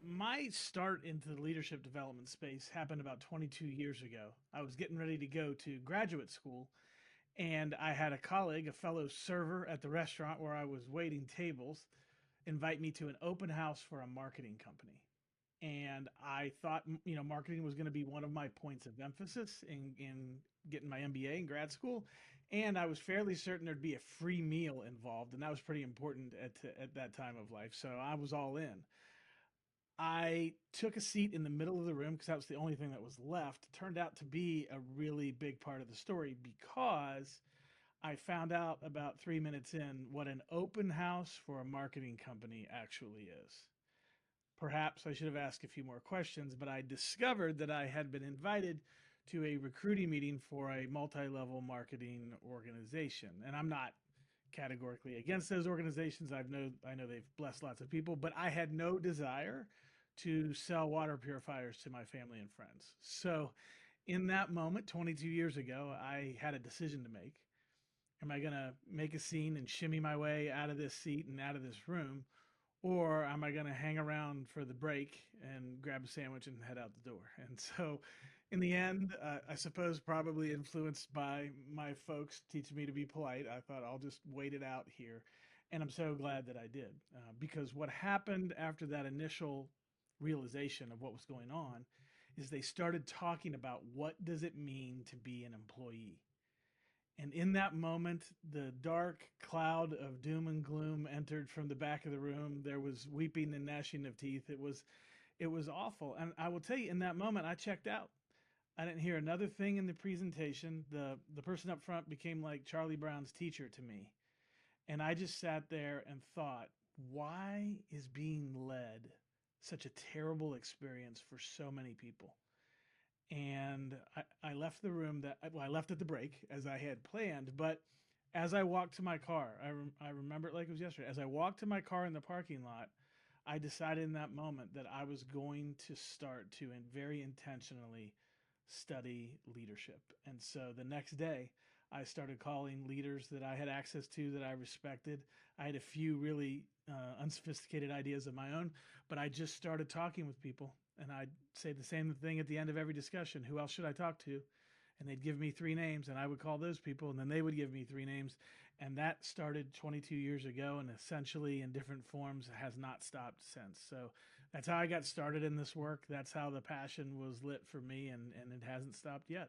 my start into the leadership development space happened about 22 years ago. I was getting ready to go to graduate school, and I had a colleague, a fellow server at the restaurant where I was waiting tables, invite me to an open house for a marketing company. And I thought, marketing was going to be one of my points of emphasis in getting my MBA in grad school. And I was fairly certain there'd be a free meal involved, and that was pretty important at that time of life. So I was all in. I took a seat in the middle of the room because that was the only thing that was left. It turned out to be a really big part of the story because I found out about 3 minutes in what an open house for a marketing company actually is. Perhaps I should have asked a few more questions, but I discovered that I had been invited to a recruiting meeting for a multi-level marketing organization. And I'm not categorically against those organizations. I know they've blessed lots of people, but I had no desire to sell water purifiers to my family and friends. So in that moment, 22 years ago, I had a decision to make. Am I going to make a scene and shimmy my way out of this seat and out of this room? Or am I going to hang around for the break and grab a sandwich and head out the door? And so, in the end, I suppose probably influenced by my folks teaching me to be polite, I thought I'll just wait it out here. And I'm so glad that I did, because what happened after that initial realization of what was going on is they started talking about what does it mean to be an employee. And in that moment, the dark cloud of doom and gloom entered from the back of the room. There was weeping and gnashing of teeth. It was awful. And I will tell you, in that moment, I checked out. I didn't hear another thing in the presentation. The person up front became like Charlie Brown's teacher to me. And I just sat there and thought, why is being led such a terrible experience for so many people? And I left the room I left at the break as I had planned. But as I walked to my car, I remember it like it was yesterday. As I walked to my car in the parking lot, I decided in that moment that I was going to start to very intentionally study leadership. And so the next day, I started calling leaders that I had access to that I respected. I had a few really unsophisticated ideas of my own, but I just started talking with people. And I'd say the same thing at the end of every discussion. Who else should I talk to? And they'd give me three names, and I would call those people, and then they would give me three names. And that started 22 years ago, and essentially in different forms has not stopped since. So that's how I got started in this work. That's how the passion was lit for me, and it hasn't stopped yet.